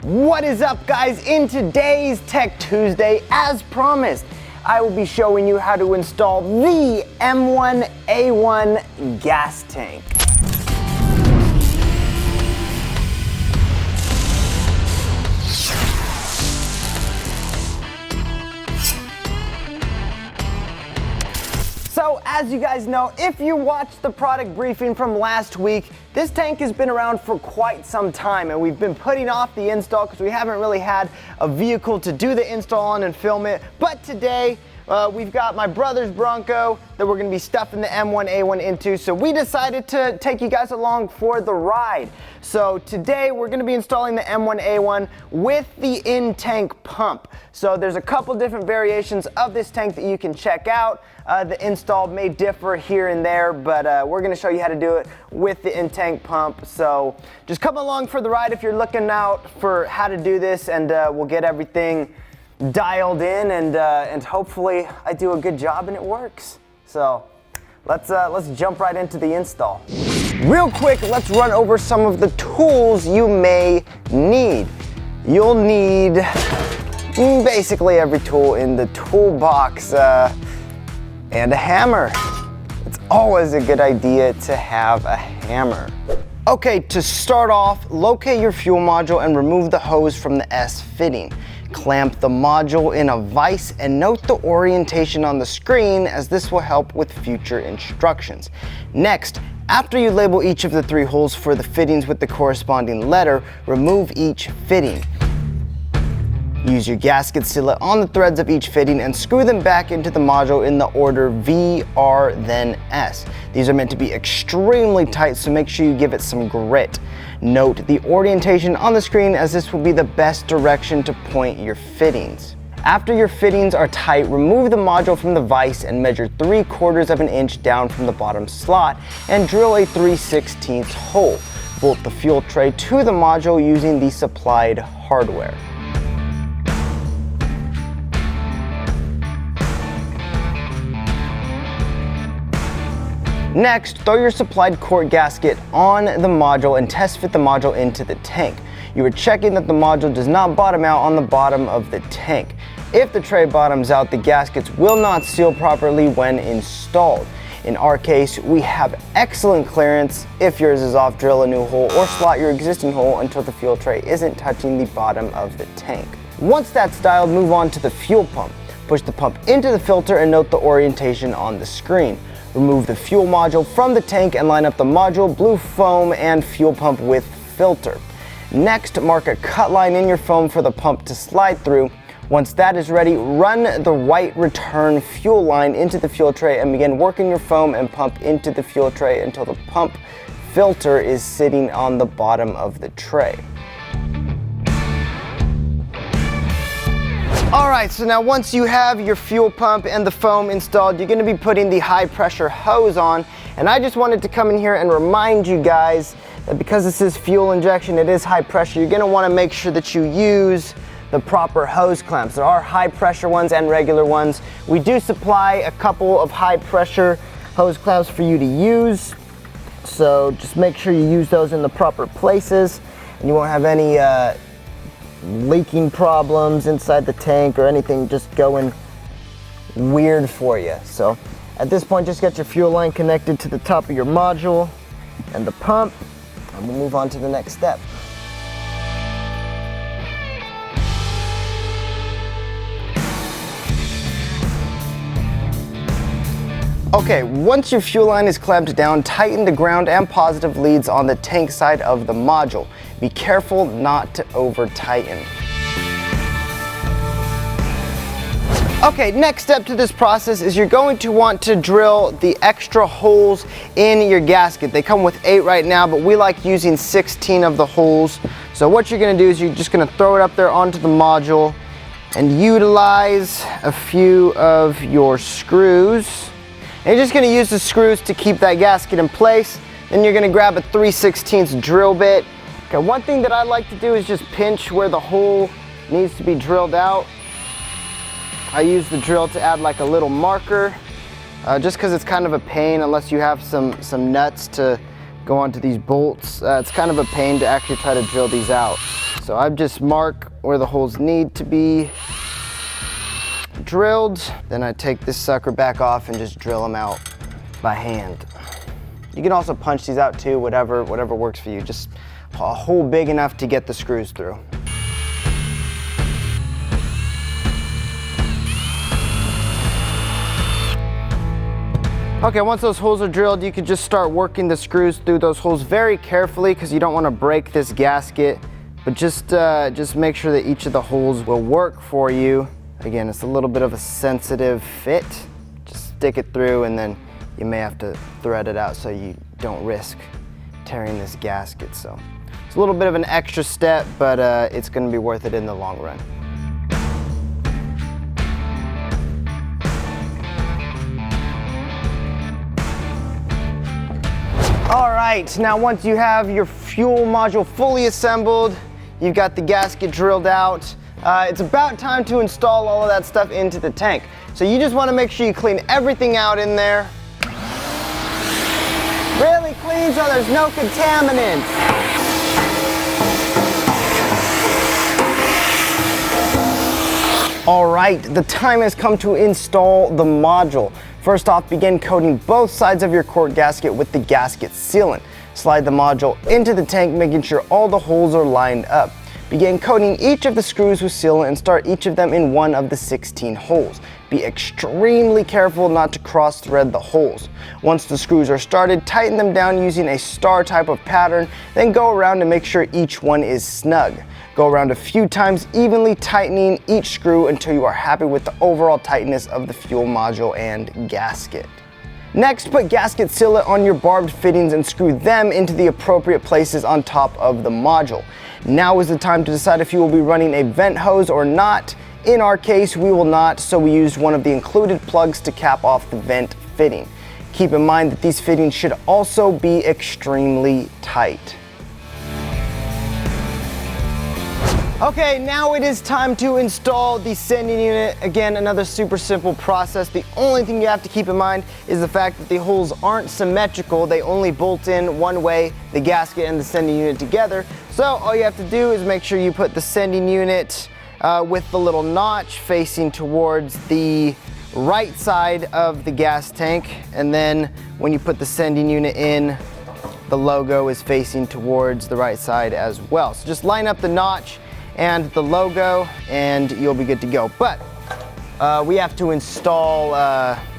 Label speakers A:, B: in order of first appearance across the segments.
A: What is up, guys? In today's Tech Tuesday, as promised, I will be showing you how to install the M1A1 gas tank. So as you guys know, if you watched the product briefing from last week, this tank has been around for quite some time and we've been putting off the install because we haven't really had a vehicle to do the install on and film it. But today, we've got my brother's Bronco that we're gonna be stuffing the M1A1 into, so we decided to take you guys along for the ride. So today we're gonna be installing the M1A1 with the in-tank pump. So there's a couple different variations of this tank that you can check out. The install may differ here and there, but we're gonna show you how to do it with the in-tank pump. So just come along for the ride if you're looking out for how to do this, and we'll get everything dialed in, and hopefully I do a good job and it works. So let's jump right into the install. Real quick, let's run over some of the tools you may need. You'll need basically every tool in the toolbox, and a hammer. It's always a good idea to have a hammer. Okay, to start off, locate your fuel module and remove the hose from the S fitting. Clamp the module in a vise and note the orientation on the screen, as this will help with future instructions. Next, after you label each of the 3 holes for the fittings with the corresponding letter, remove each fitting. Use your gasket sealant on the threads of each fitting and screw them back into the module in the order V, R, then S. These are meant to be extremely tight, so make sure you give it some grit. Note the orientation on the screen, as this will be the best direction to point your fittings. After your fittings are tight, remove the module from the vise and measure 3/4 of an inch down from the bottom slot and drill a 3/16 hole. Bolt the fuel tray to the module using the supplied hardware. Next, throw your supplied quart gasket on the module and test fit the module into the tank. You are checking that the module does not bottom out on the bottom of the tank. If the tray bottoms out, the gaskets will not seal properly when installed. In our case, we have excellent clearance. If yours is off, drill a new hole or slot your existing hole until the fuel tray isn't touching the bottom of the tank. Once that's dialed, move on to the fuel pump. Push the pump into the filter and note the orientation on the screen. Remove the fuel module from the tank and line up the module, blue foam, and fuel pump with filter. Next, mark a cut line in your foam for the pump to slide through. Once that is ready, run the white return fuel line into the fuel tray and begin working your foam and pump into the fuel tray until the pump filter is sitting on the bottom of the tray. Alright, so now once you have your fuel pump and the foam installed, you're going to be putting the high pressure hose on. And I just wanted to come in here and remind you guys that because this is fuel injection, it is high pressure, you're going to want to make sure that you use the proper hose clamps. There are high pressure ones and regular ones. We do supply a couple of high pressure hose clamps for you to use. So just make sure you use those in the proper places and you won't have any leaking problems inside the tank or anything just going weird for you. So at this point, just get your fuel line connected to the top of your module and the pump, and we'll move on to the next step. Okay, once your fuel line is clamped down, tighten the ground and positive leads on the tank side of the module. Be careful not to over tighten. Okay, next step to this process is you're going to want to drill the extra holes in your gasket. They come with 8 right now, but we like using 16 of the holes. So what you're gonna do is you're just gonna throw it up there onto the module and utilize a few of your screws. And you're just gonna use the screws to keep that gasket in place. Then you're gonna grab a 3/16 drill bit. Okay, one thing that I like to do is just pinch where the hole needs to be drilled out. I use the drill to add like a little marker, just because it's kind of a pain unless you have some nuts to go onto these bolts. It's kind of a pain to actually try to drill these out. So I just mark where the holes need to be drilled. Then I take this sucker back off and just drill them out by hand. You can also punch these out too, whatever works for you. Just a hole big enough to get the screws through. Okay, once those holes are drilled, you can just start working the screws through those holes very carefully because you don't want to break this gasket, but just make sure that each of the holes will work for you. Again, it's a little bit of a sensitive fit. Just stick it through and then you may have to thread it out so you don't risk tearing this gasket. So it's a little bit of an extra step, but it's going to be worth it in the long run. All right, now once you have your fuel module fully assembled, you've got the gasket drilled out, it's about time to install all of that stuff into the tank. So you just want to make sure you clean everything out in there. Really clean so there's no contaminants. All right, the time has come to install the module. First off, begin coating both sides of your quart gasket with the gasket sealant. Slide the module into the tank, making sure all the holes are lined up. Begin coating each of the screws with sealant and start each of them in one of the 16 holes. Be extremely careful not to cross thread the holes. Once the screws are started, tighten them down using a star type of pattern, then go around to make sure each one is snug. Go around a few times, evenly tightening each screw until you are happy with the overall tightness of the fuel module and gasket. Next, put gasket sealant on your barbed fittings and screw them into the appropriate places on top of the module. Now is the time to decide if you will be running a vent hose or not. In our case, we will not, so we used one of the included plugs to cap off the vent fitting. Keep in mind that these fittings should also be extremely tight. Okay, now it is time to install the sending unit. Again, another super simple process. The only thing you have to keep in mind is the fact that the holes aren't symmetrical. They only bolt in one way, the gasket and the sending unit together. So all you have to do is make sure you put the sending unit with the little notch facing towards the right side of the gas tank. And then when you put the sending unit in, the logo is facing towards the right side as well. So just line up the notch and the logo and you'll be good to go. But we have to install,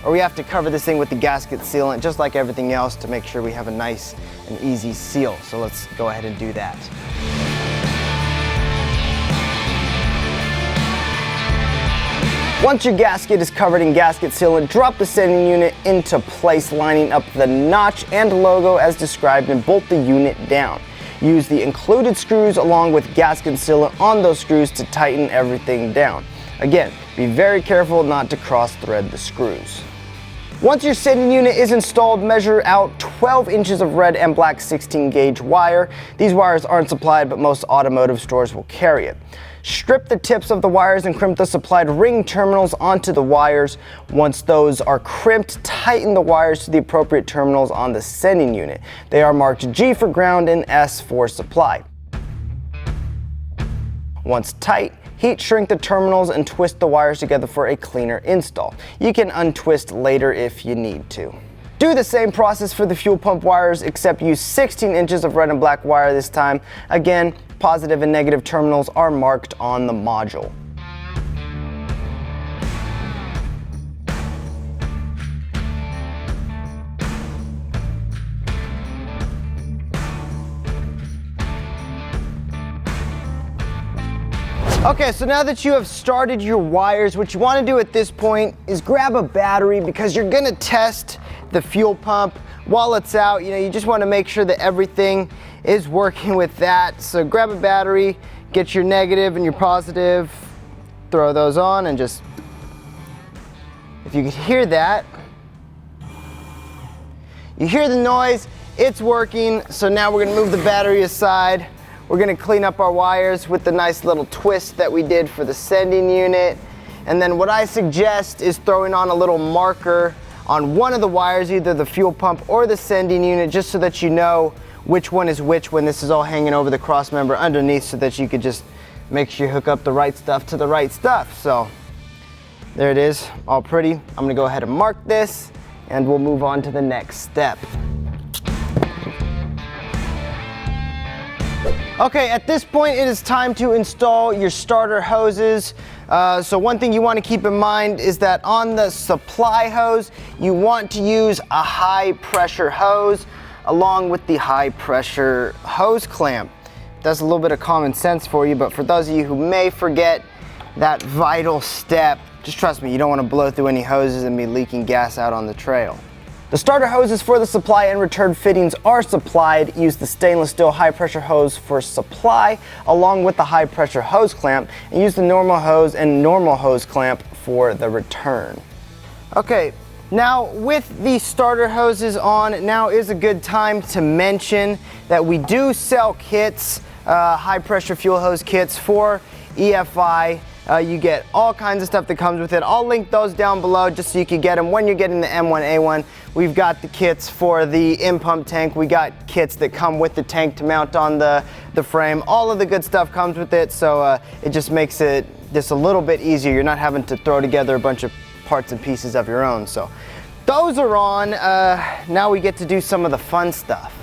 A: or we have to cover this thing with the gasket sealant just like everything else to make sure we have a nice and easy seal. So let's go ahead and do that. Once your gasket is covered in gasket sealant, drop the sending unit into place, lining up the notch and logo as described, and bolt the unit down. Use the included screws along with gasket sealant on those screws to tighten everything down. Again, be very careful not to cross thread the screws. Once your sending unit is installed, measure out 12 inches of red and black 16 gauge wire. These wires aren't supplied, but most automotive stores will carry it. Strip the tips of the wires and crimp the supplied ring terminals onto the wires. Once those are crimped, tighten the wires to the appropriate terminals on the sending unit. They are marked G for ground and S for supply. Once tight, heat shrink the terminals and twist the wires together for a cleaner install. You can untwist later if you need to. Do the same process for the fuel pump wires, except use 16 inches of red and black wire this time. Again, positive and negative terminals are marked on the module. Okay, so now that you have started your wires, what you want to do at this point is grab a battery, because you're going to test the fuel pump while it's out. You know, you just want to make sure that everything is working with that. So grab a battery, get your negative and your positive, throw those on, and just, if you could hear that, you hear the noise, it's working. So now we're going to move the battery aside. We're going to clean up our wires with the nice little twist that we did for the sending unit. And then what I suggest is throwing on a little marker on one of the wires, either the fuel pump or the sending unit, just so that you know which one is which when this is all hanging over the cross member underneath, so that you could just make sure you hook up the right stuff to the right stuff. So there it is, all pretty. I'm gonna go ahead and mark this, and we'll move on to the next step. Okay, at this point it is time to install your starter hoses. So one thing you want to keep in mind is that on the supply hose, you want to use a high pressure hose along with the high pressure hose clamp. That's a little bit of common sense for you, but for those of you who may forget that vital step, just trust me, you don't want to blow through any hoses and be leaking gas out on the trail. The starter hoses for the supply and return fittings are supplied. Use the stainless steel high pressure hose for supply along with the high pressure hose clamp, and use the normal hose and normal hose clamp for the return. Okay, now with the starter hoses on, now is a good time to mention that we do sell kits, high pressure fuel hose kits for EFI. You get all kinds of stuff that comes with it. I'll link those down below just so you can get them when you're getting the M1A1. We've got the kits for the in-pump tank. We got kits that come with the tank to mount on the frame. All of the good stuff comes with it, so it just makes it just a little bit easier. You're not having to throw together a bunch of parts and pieces of your own. So those are on. Now we get to do some of the fun stuff.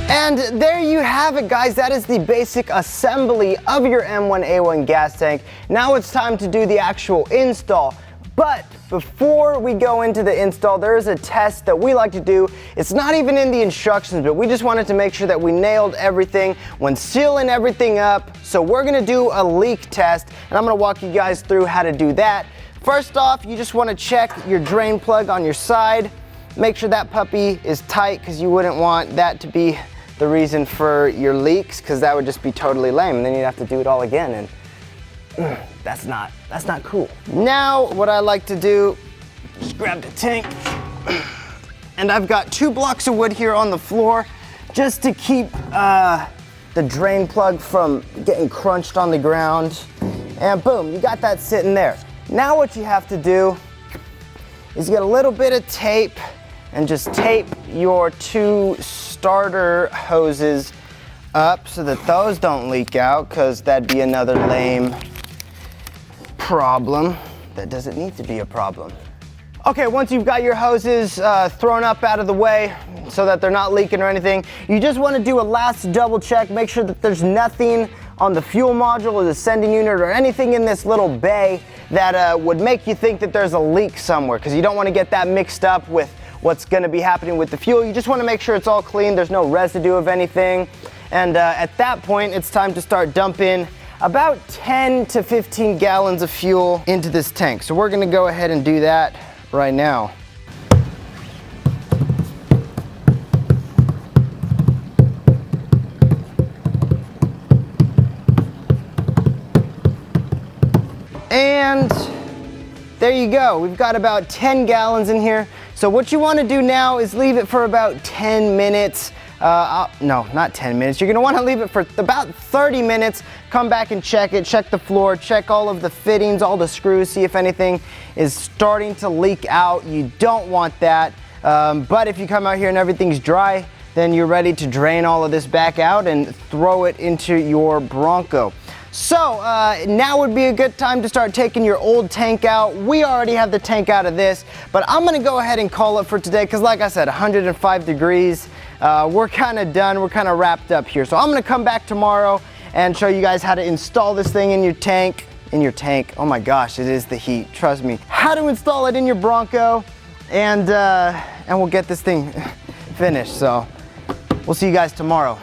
A: And there you have it, guys. That is the basic assembly of your M1A1 gas tank. Now it's time to do the actual install. But before we go into the install, there is a test that we like to do. It's not even in the instructions, but we just wanted to make sure that we nailed everything when sealing everything up. So we're gonna do a leak test, and I'm gonna walk you guys through how to do that. First off, you just wanna check your drain plug on your side. Make sure that puppy is tight, because you wouldn't want that to be the reason for your leaks, because that would just be totally lame, and then you'd have to do it all again, and that's not cool. Now what I like to do, just grab the tank, and I've got 2 blocks of wood here on the floor just to keep the drain plug from getting crunched on the ground, and boom, you got that sitting there. Now what you have to do is get a little bit of tape and just tape your 2 starter hoses up so that those don't leak out, because that'd be another lame problem that doesn't need to be a problem. Okay, once you've got your hoses thrown up out of the way so that they're not leaking or anything, you just want to do a last double check. Make sure that there's nothing on the fuel module or the sending unit or anything in this little bay that would make you think that there's a leak somewhere, because you don't want to get that mixed up with what's going to be happening with the fuel. You just want to make sure it's all clean, there's no residue of anything, and at that point it's time to start dumping about 10 to 15 gallons of fuel into this tank. So we're going to go ahead and do that right now. And there you go. We've got about 10 gallons in here. So what you want to do now is leave it for about 10 minutes. No, not 10 minutes. You're going to want to leave it for about 30 minutes. Come back and check it. Check the floor. Check all of the fittings, all the screws. See if anything is starting to leak out. You don't want that. But if you come out here and everything's dry, then you're ready to drain all of this back out and throw it into your Bronco. So now would be a good time to start taking your old tank out. We already have the tank out of this, but I'm gonna go ahead and call it for today, because like I said, 105 degrees. We're kind of done, we're kind of wrapped up here. So I'm gonna come back tomorrow and show you guys how to install this thing in your tank. Oh my gosh, it is the heat, trust me. How to install it in your Bronco, and we'll get this thing finished. So we'll see you guys tomorrow.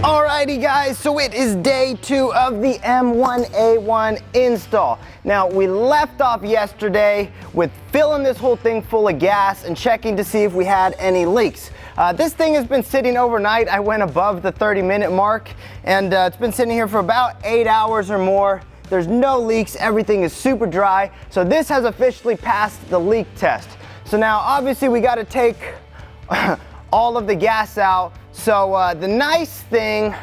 A: Alrighty guys, so it is day 2 of the M1A1 install. Now we left off yesterday with filling this whole thing full of gas and checking to see if we had any leaks. This thing has been sitting overnight. I went above the 30-minute mark, and it's been sitting here for about 8 hours or more. There's no leaks, everything is super dry. So this has officially passed the leak test. So now obviously we gotta take all of the gas out. So the nice thing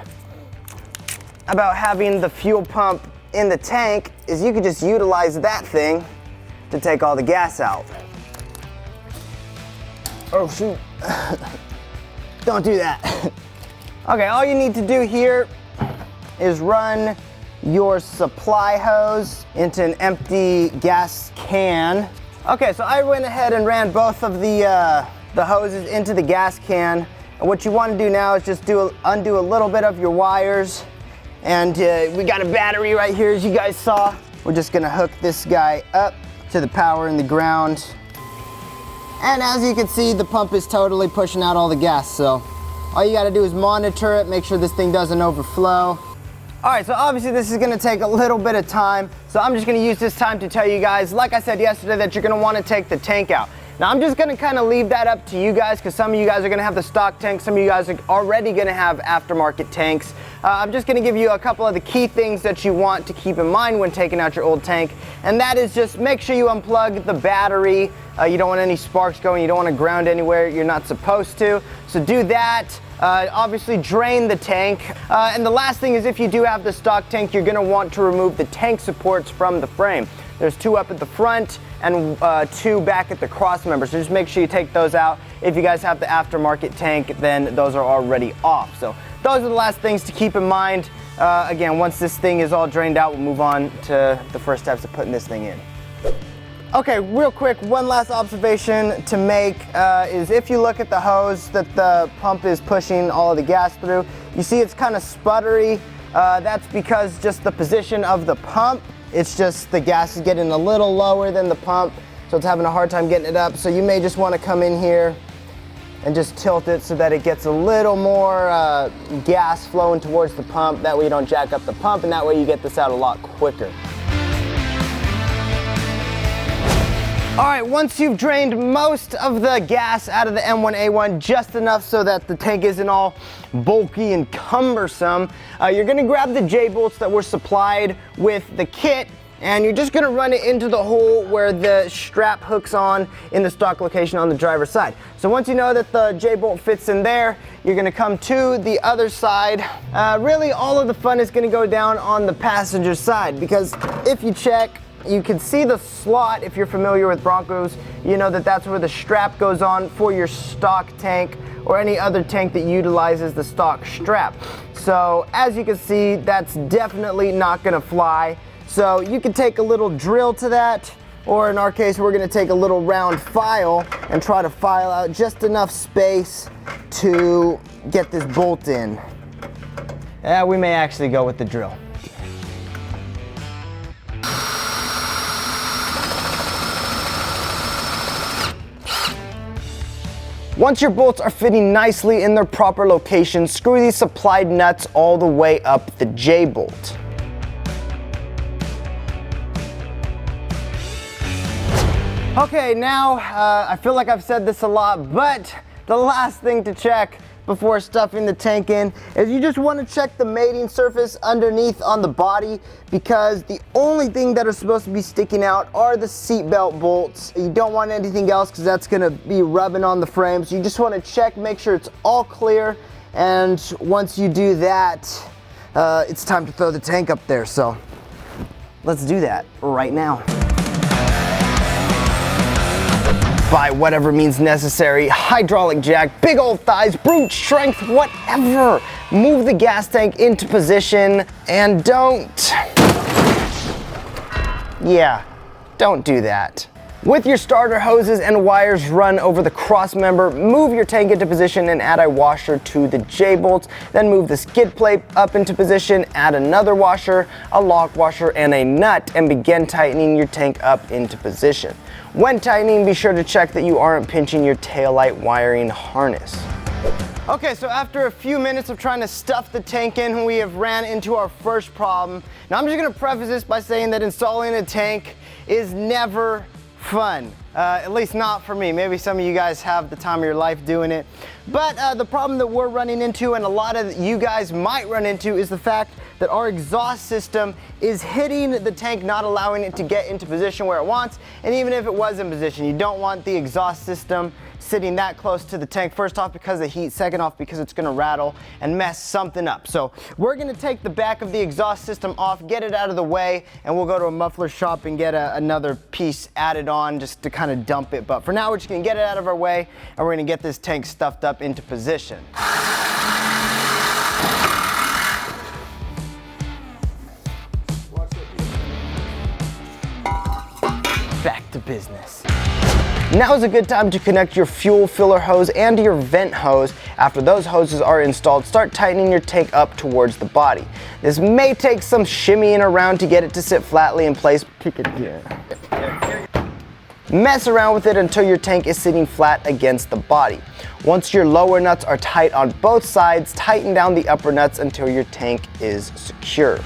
A: about having the fuel pump in the tank is you can just utilize that thing to take all the gas out. Oh shoot, don't do that. Okay, all you need to do here is run your supply hose into an empty gas can. Okay, so I went ahead and ran both of the hoses into the gas can. And what you want to do now is just undo a little bit of your wires. And we got a battery right here, as you guys saw. We're just gonna hook this guy up to the power in the ground. And as you can see, the pump is totally pushing out all the gas. So all you gotta do is monitor it, make sure this thing doesn't overflow. All right, so obviously this is gonna take a little bit of time. So I'm just gonna use this time to tell you guys, like I said yesterday, that you're gonna wanna take the tank out. Now I'm just gonna kind of leave that up to you guys, because some of you guys are gonna have the stock tank, some of you guys are already gonna have aftermarket tanks. I'm just gonna give you a couple of the key things that you want to keep in mind when taking out your old tank, and that is just make sure you unplug the battery. You don't want any sparks going, you don't want to ground anywhere you're not supposed to, so do that. Obviously drain the tank, and the last thing is, if you do have the stock tank, you're gonna want to remove the tank supports from the frame. There's 2 up at the front and 2 back at the cross members, so just make sure you take those out. If you guys have the aftermarket tank, then those are already off. So those are the last things to keep in mind. Again, once this thing is all drained out, we'll move on to the first steps of putting this thing in. Okay, real quick, one last observation to make is if you look at the hose that the pump is pushing all of the gas through, you see it's kind of sputtery. That's because just the position of the pump. It's just the gas is getting a little lower than the pump, so it's having a hard time getting it up. So you may just want to come in here and just tilt it so that it gets a little more gas flowing towards the pump. That way you don't jack up the pump, and that way you get this out a lot quicker. All right, once you've drained most of the gas out of the M1A1, just enough so that the tank isn't all bulky and cumbersome, you're gonna grab the J-bolts that were supplied with the kit, and you're just gonna run it into the hole where the strap hooks on in the stock location on the driver's side. So once you know that the J-bolt fits in there, you're gonna come to the other side. Really, all of the fun is gonna go down on the passenger side, because if you check, you can see the slot. If you're familiar with Broncos, you know that that's where the strap goes on for your stock tank or any other tank that utilizes the stock strap. So as you can see, that's definitely not gonna fly. So you can take a little drill to that, or in our case, we're gonna take a little round file and try to file out just enough space to get this bolt in. Yeah, we may actually go with the drill. Once your bolts are fitting nicely in their proper location, screw these supplied nuts all the way up the J-bolt. Okay, now I feel like I've said this a lot, but the last thing to check before stuffing the tank in is you just want to check the mating surface underneath on the body, because the only thing that are supposed to be sticking out are the seatbelt bolts. You don't want anything else, because that's going to be rubbing on the frame. So you just want to check, make sure it's all clear, and once you do that, it's time to throw the tank up there. So let's do that right now. By whatever means necessary, hydraulic jack, big old thighs, brute strength, whatever. Move the gas tank into position, and don't do that. With your starter hoses and wires run over the cross member, move your tank into position and add a washer to the J-bolts. Then move the skid plate up into position, add another washer, a lock washer, and a nut, and begin tightening your tank up into position. When tightening, be sure to check that you aren't pinching your taillight wiring harness. Okay, so after a few minutes of trying to stuff the tank in, we have ran into our first problem. Now I'm just gonna preface this by saying that installing a tank is never fun. At least not for me. Maybe some of you guys have the time of your life doing it. But the problem that we're running into, and a lot of you guys might run into, is the fact that our exhaust system is hitting the tank, not allowing it to get into position where it wants. And even if it was in position, you don't want the exhaust system sitting that close to the tank. First off, because of the heat. Second off, because it's gonna rattle and mess something up. So we're gonna take the back of the exhaust system off, get it out of the way, and we'll go to a muffler shop and get another piece added on just to kind of dump it. But for now, we're just gonna get it out of our way, and we're gonna get this tank stuffed up into position. Back to business. Now is a good time to connect your fuel filler hose and your vent hose. After those hoses are installed, start tightening your tank up towards the body. This may take some shimmying around to get it to sit flatly in place. Mess around with it until your tank is sitting flat against the body. Once your lower nuts are tight on both sides, tighten down the upper nuts until your tank is secure.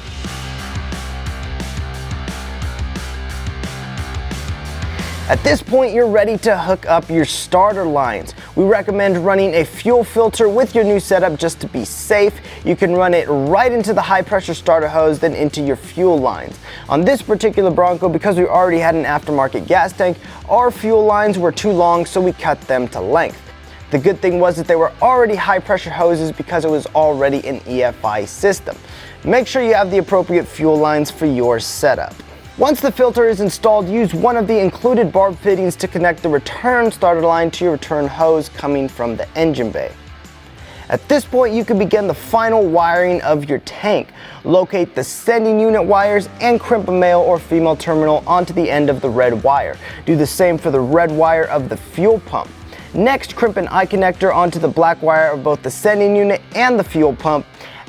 A: At this point, you're ready to hook up your starter lines. We recommend running a fuel filter with your new setup just to be safe. You can run it right into the high pressure starter hose, then into your fuel lines. On this particular Bronco, because we already had an aftermarket gas tank, our fuel lines were too long, so we cut them to length. The good thing was that they were already high pressure hoses because it was already an EFI system. Make sure you have the appropriate fuel lines for your setup. Once the filter is installed, use one of the included barb fittings to connect the return starter line to your return hose coming from the engine bay. At this point, you can begin the final wiring of your tank. Locate the sending unit wires and crimp a male or female terminal onto the end of the red wire. Do the same for the red wire of the fuel pump. Next, crimp an eye connector onto the black wire of both the sending unit and the fuel pump.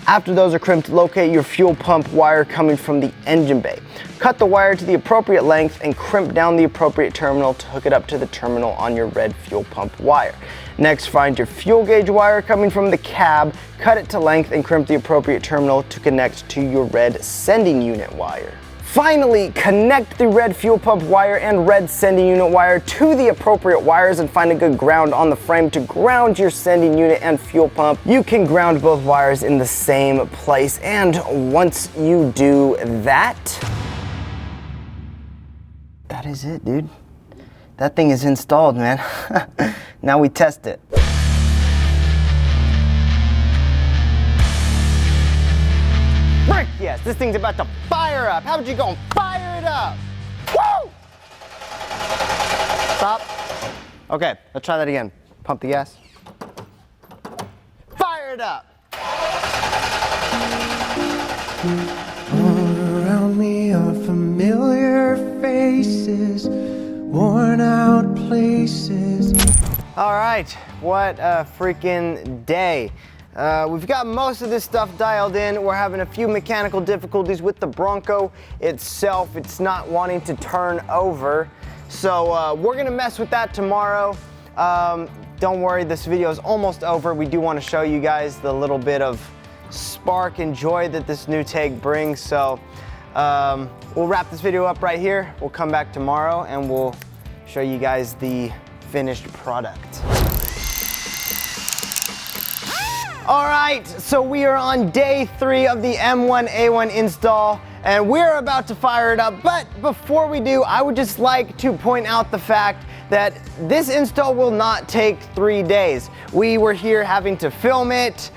A: After those are crimped, locate your fuel pump wire coming from the engine bay. Cut the wire to the appropriate length and crimp down the appropriate terminal to hook it up to the terminal on your red fuel pump wire. Next, find your fuel gauge wire coming from the cab, cut it to length and crimp the appropriate terminal to connect to your red sending unit wire. Finally, connect the red fuel pump wire and red sending unit wire to the appropriate wires and find a good ground on the frame to ground your sending unit and fuel pump. You can ground both wires in the same place, and once you do that, that is it, dude. That thing is installed, man. Now we test it. Frick yes, this thing's about to fire up. How about you go and fire it up? Woo! Stop. Okay, let's try that again. Pump the gas. Fire it up.
B: All around me are familiar faces, worn out places.
A: All right, what a freaking day. We've got most of this stuff dialed in. We're having a few mechanical difficulties with the Bronco itself. It's not wanting to turn over. So we're gonna mess with that tomorrow. Don't worry, this video is almost over. We do want to show you guys the little bit of spark and joy that this new tank brings. So we'll wrap this video up right here. We'll come back tomorrow and we'll show you guys the finished product. All right, so we are on day 3 of the M1A1 install, and we're about to fire it up. But before we do, I would just like to point out the fact that this install will not take 3 days. We were here having to film it,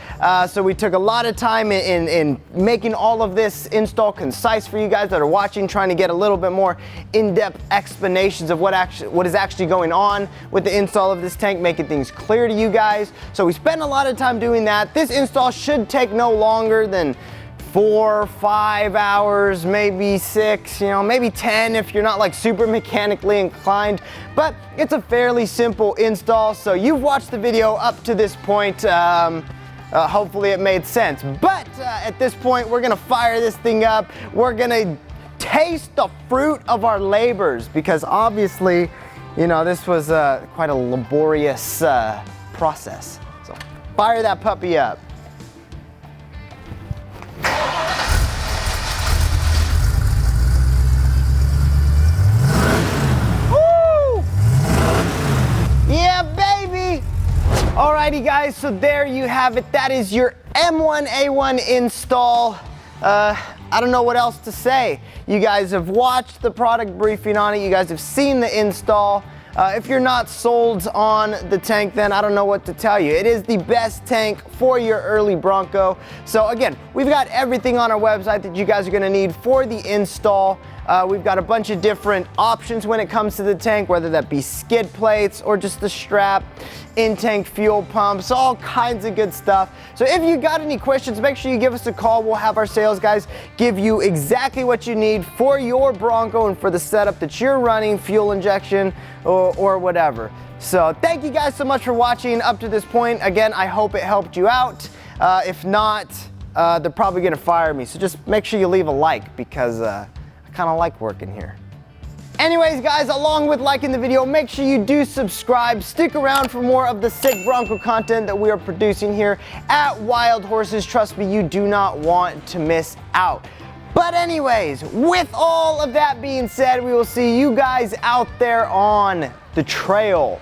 A: so we took a lot of time in making all of this install concise for you guys that are watching, trying to get a little bit more in-depth explanations of what is actually going on with the install of this tank, making things clear to you guys. So we spent a lot of time doing that. This install should take no longer than 4 or 5 hours, maybe 6, maybe 10 if you're not like super mechanically inclined, but it's a fairly simple install. So you've watched the video up to this point. Hopefully it made sense, but at this point we're gonna fire this thing up. We're gonna taste the fruit of our labors, because obviously, this was quite a laborious process. So fire that puppy up. Alrighty guys, so there you have it. That is your M1A1 install. I don't know what else to say. You guys have watched the product briefing on it. You guys have seen the install. If you're not sold on the tank, then I don't know what to tell you. It is the best tank for your Early Bronco. So again, we've got everything on our website that you guys are gonna need for the install. We've got a bunch of different options when it comes to the tank, whether that be skid plates or just the strap, in-tank fuel pumps, all kinds of good stuff. So if you got any questions, make sure you give us a call. We'll have our sales guys give you exactly what you need for your Bronco and for the setup that you're running, fuel injection or whatever. So thank you guys so much for watching up to this point. Again, I hope it helped you out. If not, they're probably gonna fire me. So just make sure you leave a like because I kind of like working here. Anyways, guys, along with liking the video, make sure you do subscribe. Stick around for more of the sick Bronco content that we are producing here at Wild Horses. Trust me, you do not want to miss out. But anyways, with all of that being said, we will see you guys out there on the trail.